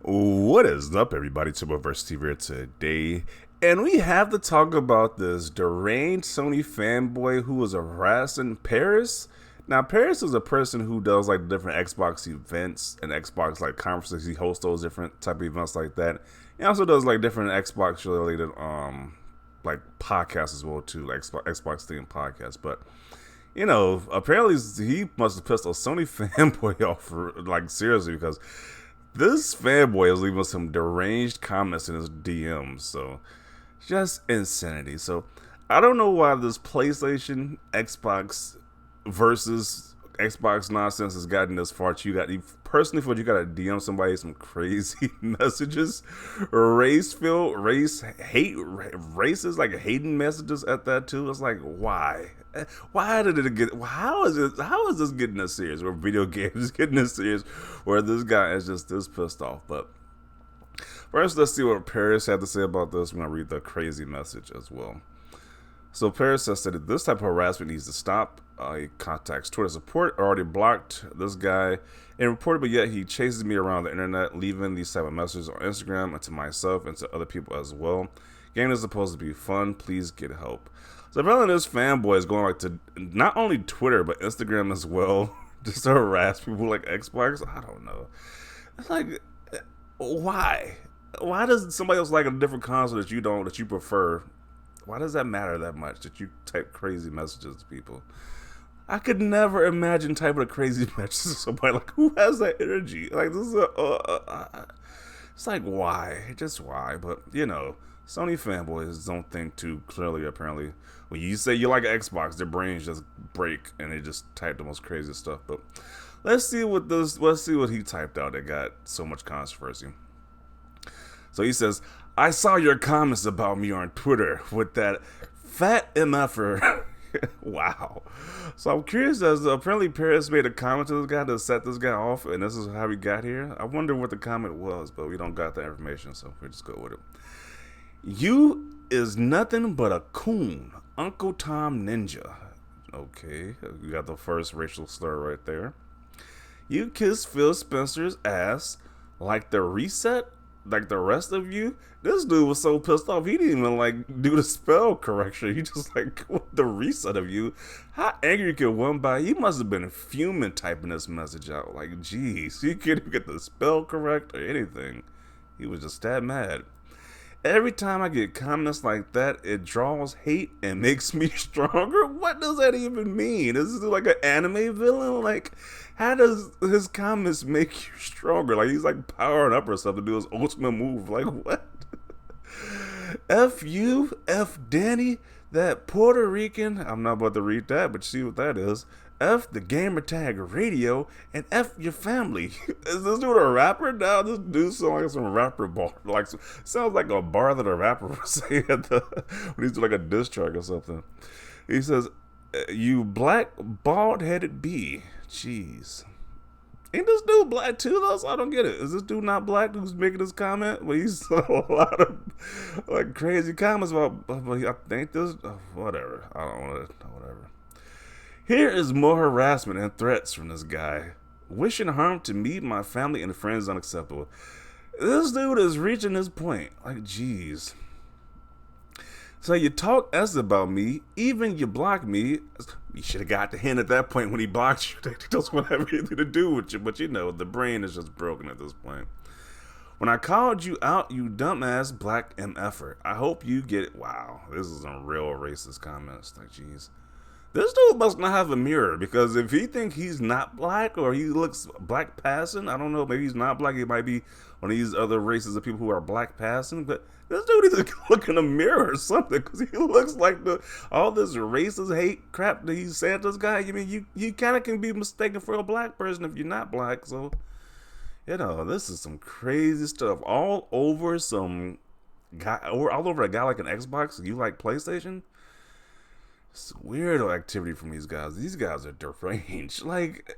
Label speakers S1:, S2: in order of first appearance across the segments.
S1: What is up, everybody? Versus TV here today, and we have to talk about this deranged Sony fanboy who was harassing Paris. Now, Paris is a person who does like different Xbox events and Xbox like conferences. He hosts those different type of events like that. He also does like different Xbox related like podcasts as well too, like Xbox themed podcasts. But apparently he must have pissed a Sony fanboy off for, like seriously because this fanboy is leaving some deranged comments in his DMs. So just insanity. So I don't know why this PlayStation Xbox versus Xbox nonsense has gotten this far. You personally feel you got to DM somebody some crazy messages, race hate, racist like hating messages at that too. It's like why? Why did it get? How is it? How is this getting this serious? Where video games getting this serious? Where this guy is just this pissed off? But first, let's see what Paris had to say about this. I'm gonna read the crazy message as well. So Paris has said that this type of harassment needs to stop. He contacts Twitter support. Already blocked this guy and reported, but yet he chases me around the internet, leaving these type of messages on Instagram and to myself and to other people as well. Game is supposed to be fun. Please get help. So apparently this fanboy is going like to not only Twitter but Instagram as well, just to harass people like Xbox. I don't know. It's like, why? Why does somebody else like a different console that you prefer? Why does that matter that much that you type crazy messages to people? I could never imagine typing a crazy message to somebody. Like, who has that energy? Like, this is it's like, why? Just why? But, Sony fanboys don't think too clearly, apparently. When you say you like Xbox, their brains just break and they just type the most crazy stuff. But let's see what he typed out that got so much controversy. So he says, I saw your comments about me on Twitter with that fat MFer. Wow. So I'm curious as apparently Paris made a comment to this guy to set this guy off, and this is how he got here. I wonder what the comment was, but we don't got that information, so we'll just go with it. You is nothing but a coon, Uncle Tom Ninja. Okay, we got the first racial slur right there. You kiss Phil Spencer's ass like the reset, like the rest of you. This dude was so pissed off he didn't even like do the spell correction. He just like the reset of you. How angry could one be? He must have been fuming typing this message out. Like, geez, he couldn't even get the spell correct or anything. He was just that mad. Every time I get comments like that, it draws hate and makes me stronger. What does that even mean? Is this like an anime villain? Like, how does his comments make you stronger? Like, he's like powering up or something to do his ultimate move. Like, what? F you, F Danny, that Puerto Rican. I'm not about to read that, but see what that is. F the gamer tag radio and F your family. Is this dude a rapper now? This dude sounds like some rapper bar. Like sounds like a bar that a rapper would say at when he's doing like a diss track or something. He says, "You black bald headed bee." Jeez. Ain't this dude black too though? So I don't get it. Is this dude not black who's making this comment? But he's a lot of like crazy comments about. But I think this. Whatever. I don't want to. Whatever. Here is more harassment and threats from this guy. Wishing harm to me, my family, and friends is unacceptable. This dude is reaching his point. Like, jeez. So you talk S about me, even you block me. You should have got the hint at that point when he blocked you. They just want everything to do with you. But the brain is just broken at this point. When I called you out, you dumbass black MFer. I hope you get it. Wow, this is some real racist comments. Like, jeez. This dude must not have a mirror, because if he think he's not black or he looks black passing, I don't know, maybe he's not black, he might be one of these other races of people who are black passing, but this dude needs to look in a mirror or something, because he looks like all this racist hate crap that he's saying to this guy. I mean, you kind of can be mistaken for a black person if you're not black, so, this is some crazy stuff. All over some guy, all over a guy like an Xbox, you like PlayStation? It's weirdo activity from these guys. These guys are deranged. Like,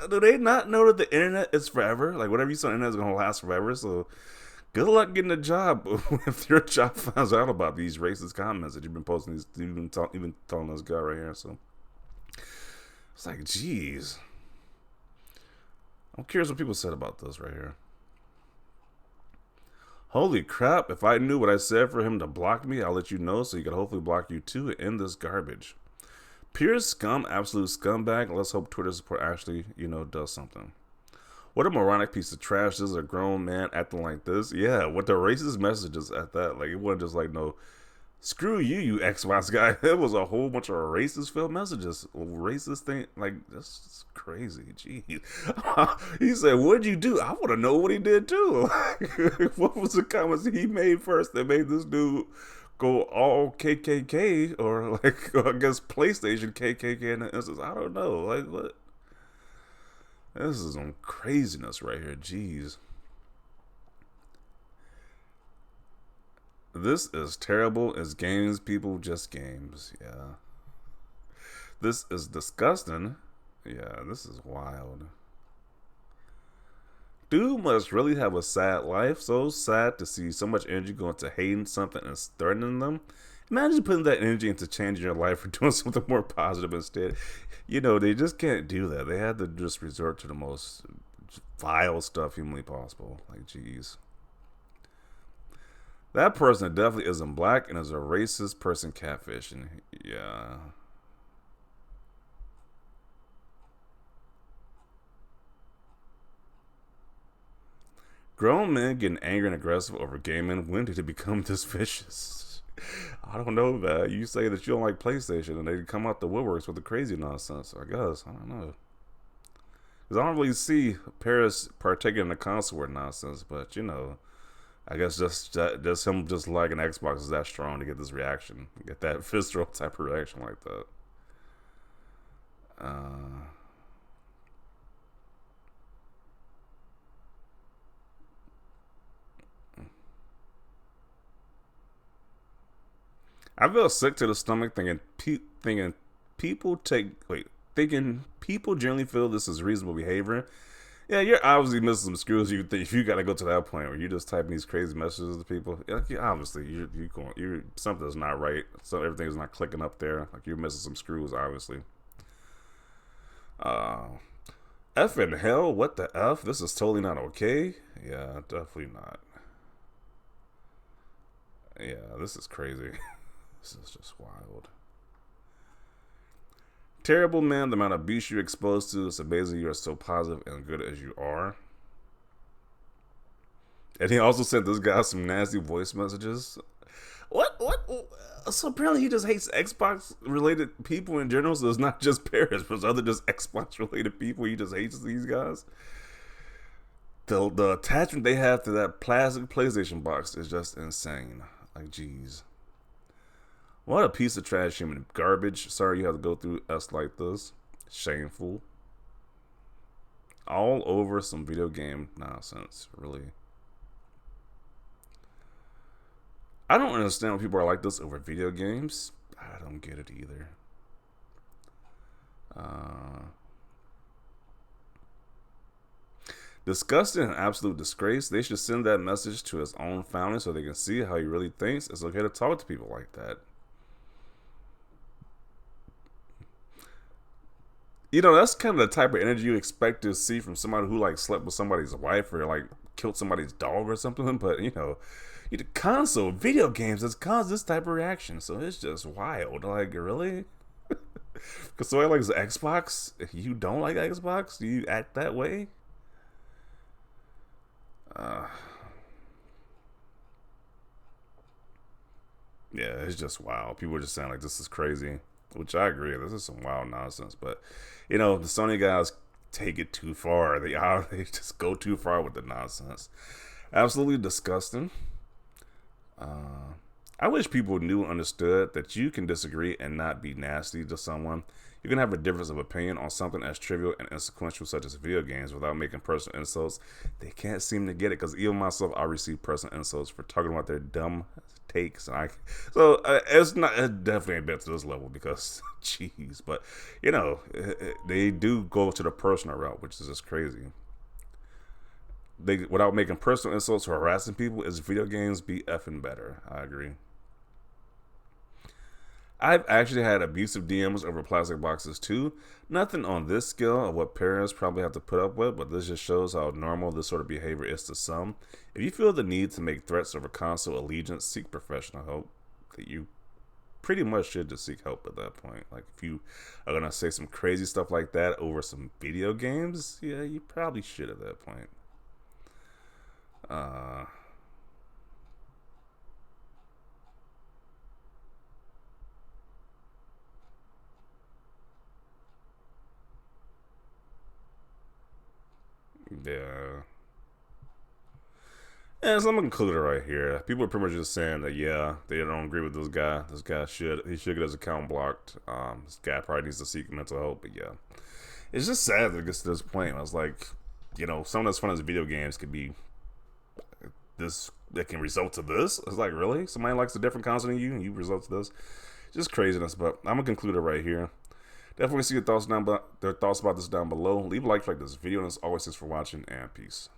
S1: do they not know that the internet is forever? Like, whatever you say on the internet is going to last forever. So, good luck getting a job if your job finds out about these racist comments that you've been posting. You've been telling this guy right here. So, it's like, geez. I'm curious what people said about this right here. Holy crap, if I knew what I said for him to block me, I'll let you know so he could hopefully block you too and end this garbage. Pure scum, absolute scumbag. Let's hope Twitter support actually, does something. What a moronic piece of trash. This is a grown man acting like this. Yeah, with the racist messages at that. Like, it wasn't just like, no, screw you, you Xbox guy. It was a whole bunch of racist filled messages. Racist thing. Like, that's crazy. Jeez. He said, what'd you do? I want to know what he did too. What was the comments he made first that made this dude go all KKK or like, I guess PlayStation KKK in the instance? I don't know. Like, what? This is some craziness right here. Jeez. This is terrible as games, people, just games. Yeah. This is disgusting. Yeah, this is wild. Dude must really have a sad life. So sad to see so much energy go into hating something and threatening them. Imagine putting that energy into changing your life or doing something more positive instead. They just can't do that. They had to just resort to the most vile stuff humanly possible. Like, jeez. That person definitely isn't black and is a racist person catfishing. Yeah. Grown men getting angry and aggressive over gaming. When did it become this vicious? I don't know that. You say that you don't like PlayStation and they come out the woodworks with the crazy nonsense. I guess. I don't know. Because I don't really see Paris partaking in the console war nonsense, but I guess just him just like an Xbox is that strong to get this reaction, get that visceral type of reaction like that. I feel sick to the stomach thinking people generally feel this is reasonable behavior. Yeah, you're obviously missing some screws. If you got to go to that point where you're just typing these crazy messages to people, obviously you're something's not right. So everything's not clicking up there. Like, you're missing some screws, obviously. F in hell, what the F? This is totally not okay. Yeah, definitely not. Yeah, this is crazy. This is just wild. Terrible, man. The amount of abuse you're exposed to. It's amazing you are so positive and good as you are. And he also sent this guy some nasty voice messages. What? So apparently he just hates Xbox related people in general. So it's not just Paris, but it's other just Xbox related people. He just hates these guys. The attachment they have to that plastic PlayStation box is just insane. Like, jeez. What a piece of trash human garbage. Sorry you have to go through us like this. Shameful. All over some video game nonsense, really. I don't understand when people are like this over video games. I don't get it either. Disgusting and absolute disgrace. They should send that message to his own family so they can see how he really thinks. It's okay to talk to people like that. That's kind of the type of energy you expect to see from somebody who like slept with somebody's wife or like killed somebody's dog or something. But console video games has caused this type of reaction, so it's just wild. Like, really? Because somebody likes Xbox, you don't like Xbox? Do you act that way? Yeah, it's just wild. People are just saying like this is crazy. Which I agree, this is some wild nonsense. But the Sony guys take it too far. They just go too far with the nonsense. Absolutely disgusting. I wish people knew and understood that you can disagree and not be nasty to someone. You can have a difference of opinion on something as trivial and inconsequential such as video games without making personal insults. They can't seem to get it because even myself, I receive personal insults for talking about their dumb takes. It's definitely ain't been to this level because, jeez. But they do go to the personal route, which is just crazy. Without making personal insults or harassing people, is video games be effing better. I agree. I've actually had abusive DMs over plastic boxes too. Nothing on this scale of what parents probably have to put up with, but this just shows how normal this sort of behavior is to some. If you feel the need to make threats over console allegiance, seek professional help. That you pretty much should just seek help at that point. Like if you are gonna say some crazy stuff like that over some video games, yeah, you probably should at that point. Uh, yeah. And so I'm gonna conclude it right here. People are pretty much just saying that yeah, they don't agree with this guy. This guy should get his account blocked. This guy probably needs to seek mental help. But yeah, it's just sad that it gets to this point. I was like, something that's fun as video games could be this that can result to this. It's like really, somebody likes a different console than you, and you result to this. Just craziness. But I'm gonna conclude it right here. Definitely see your thoughts about this down below. Leave a like for this video, and as always, thanks for watching, and peace.